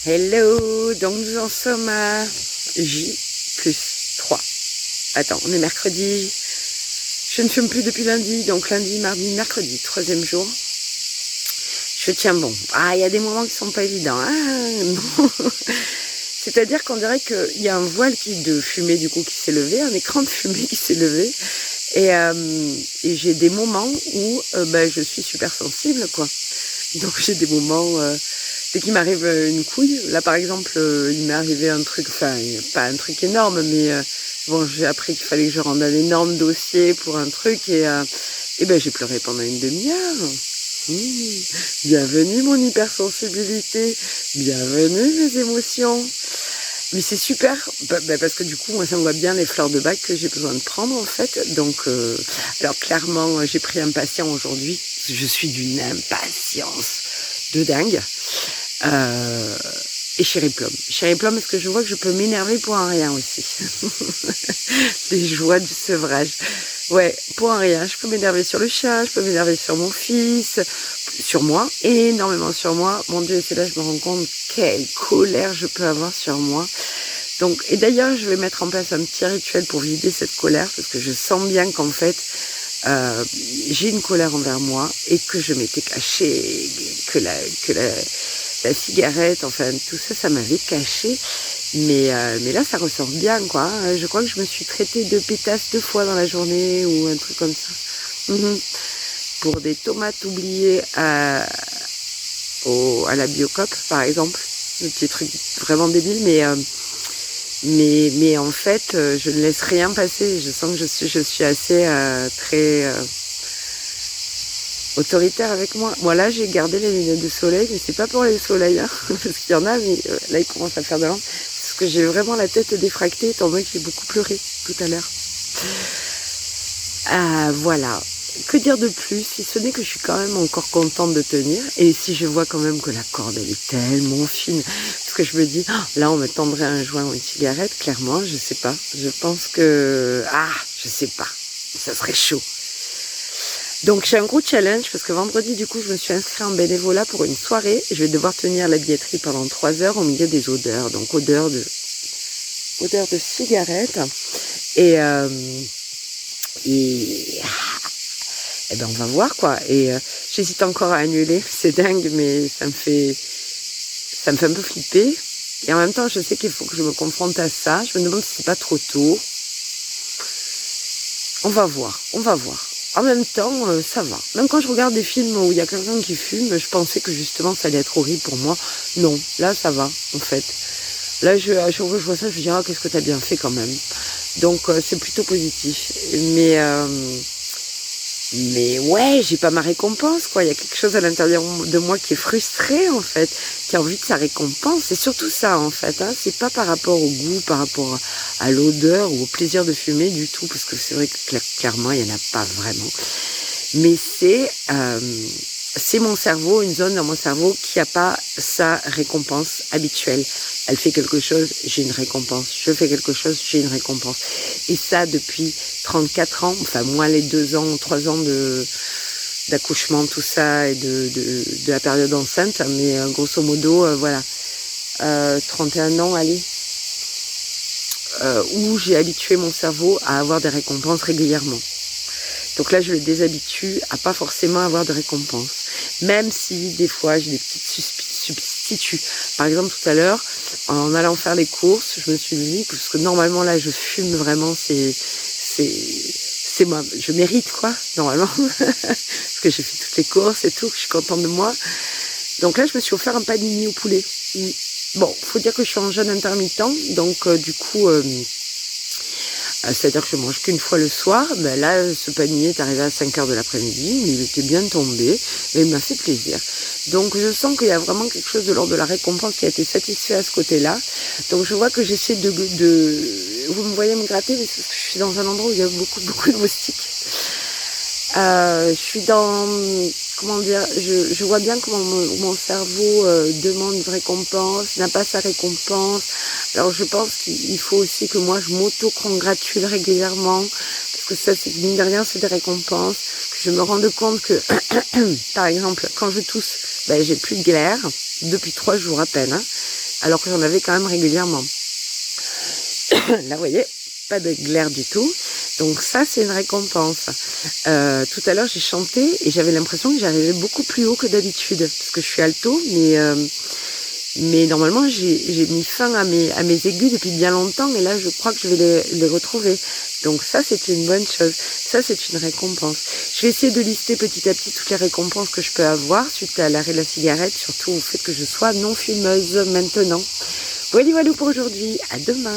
Hello, donc nous en sommes à J plus 3. Attends, on est mercredi. Je ne fume plus depuis lundi, donc lundi, mardi, mercredi, troisième jour. Je tiens bon. Ah, il y a des moments qui sont pas évidents. Bon. C'est-à-dire qu'on dirait qu'il y a un voile de fumée du coup qui s'est levé, un écran de fumée qui s'est levé. Et j'ai des moments où je suis super sensible, quoi. Donc j'ai des moments... dès qu'il m'arrive une couille, là par exemple, il m'est arrivé un truc, enfin pas un truc énorme, mais j'ai appris qu'il fallait que je rende un énorme dossier pour un truc et j'ai pleuré pendant une demi-heure. Bienvenue mon hypersensibilité, bienvenue mes émotions. Mais c'est super, parce que du coup, moi, ça me voit bien les fleurs de bac que j'ai besoin de prendre, en fait. Donc, alors clairement, j'ai pris un patient aujourd'hui. Je suis d'une impatience de dingue. Et Chéri Plum. Chéri Plum, parce que je vois que je peux m'énerver pour un rien aussi. Les joies du sevrage. Ouais, pour un rien. Je peux m'énerver sur le chat, je peux m'énerver sur mon fils, sur moi, énormément sur moi. Mon Dieu, et c'est là que je me rends compte quelle colère je peux avoir sur moi. Donc, et d'ailleurs, je vais mettre en place un petit rituel pour vider cette colère, parce que je sens bien qu'en fait, j'ai une colère envers moi et que je m'étais caché, que la cigarette, enfin tout ça, ça m'avait caché. Mais là, ça ressort bien, quoi. Je crois que je me suis traitée de pétasse 2 fois dans la journée ou un truc comme ça. Pour des tomates oubliées à la Biocoop, par exemple. Le petit truc vraiment débile, mais en fait, je ne laisse rien passer. Je sens que je suis assez très autoritaire avec moi. Moi là, j'ai gardé les lunettes de soleil, mais c'est pas pour les soleils, hein, parce qu'il y en a, mais là, il commence à faire de l'ombre. Parce que j'ai vraiment la tête défractée, étant donné que j'ai beaucoup pleuré tout à l'heure. Voilà. Que dire de plus, si ce n'est que je suis quand même encore contente de tenir, et si je vois quand même que la corde, elle est tellement fine, parce que je me dis, là, on me tendrait un joint ou une cigarette, clairement, je sais pas. Je pense que, je sais pas, ça serait chaud. Donc j'ai un gros challenge parce que vendredi du coup je me suis inscrite en bénévolat pour une soirée. Je vais devoir tenir la billetterie pendant 3 heures au milieu des odeurs. Donc odeur de cigarette. Et on va voir quoi. Et j'hésite encore à annuler. C'est dingue mais ça me fait un peu flipper. Et en même temps je sais qu'il faut que je me confronte à ça. Je me demande si c'est pas trop tôt. On va voir. En même temps, ça va. Même quand je regarde des films où il y a quelqu'un qui fume, je pensais que justement ça allait être horrible pour moi. Non, là ça va, en fait. Là, à chaque fois que je vois ça, je me dis, qu'est-ce que t'as bien fait quand même. Donc c'est plutôt positif. Mais ouais, j'ai pas ma récompense, quoi. Il y a quelque chose à l'intérieur de moi qui est frustré, en fait, qui a envie de sa récompense. C'est surtout ça, en fait. C'est pas par rapport au goût, par rapport à l'odeur ou au plaisir de fumer du tout, parce que c'est vrai que clairement, il y en a pas vraiment. Mais c'est mon cerveau, une zone dans mon cerveau qui n'a pas sa récompense habituelle. Elle fait quelque chose, j'ai une récompense. Je fais quelque chose, j'ai une récompense. Et ça depuis 34 ans, enfin moi les 2 ans, 3 ans d'accouchement, tout ça, et de la période enceinte, mais grosso modo, 31 ans, allez, où j'ai habitué mon cerveau à avoir des récompenses régulièrement. Donc là, je le déshabitue à pas forcément avoir de récompense. Même si, des fois, j'ai des petites substituts. Par exemple, tout à l'heure, en allant faire les courses, je me suis dit, parce que normalement, là, je fume vraiment, c'est moi, je mérite, quoi, normalement. Parce que j'ai fait toutes les courses et tout, que je suis contente de moi. Donc là, je me suis offert un panini au poulet. Bon, faut dire que je suis en jeûne intermittent, donc du coup... c'est-à-dire que je mange qu'une fois le soir. Là, ce panier est arrivé à 5h de l'après-midi, mais il était bien tombé, et il m'a fait plaisir. Donc je sens qu'il y a vraiment quelque chose de l'ordre de la récompense qui a été satisfait à ce côté-là. Donc je vois que j'essaie de... Vous me voyez me gratter, mais c'est parce que je suis dans un endroit où il y a beaucoup de moustiques. Je suis dans... Comment dire, je vois bien comment mon cerveau demande une récompense, n'a pas sa récompense. Alors je pense qu'il faut aussi que moi je m'auto-congratule régulièrement, parce que ça, c'est mine de rien, c'est des récompenses. Que je me rende compte que, par exemple, quand je tousse, j'ai plus de glaire, depuis 3 jours à peine. alors que j'en avais quand même régulièrement. Là, vous voyez, pas de glaire du tout. Donc ça, c'est une récompense. Tout à l'heure, j'ai chanté et j'avais l'impression que j'arrivais beaucoup plus haut que d'habitude, parce que je suis alto, mais normalement, j'ai mis fin à mes aigus depuis bien longtemps, et là, je crois que je vais les retrouver. Donc ça, c'est une bonne chose. Ça, c'est une récompense. Je vais essayer de lister petit à petit toutes les récompenses que je peux avoir suite à l'arrêt de la cigarette, surtout au fait que je sois non fumeuse maintenant. Voilà pour aujourd'hui. À demain.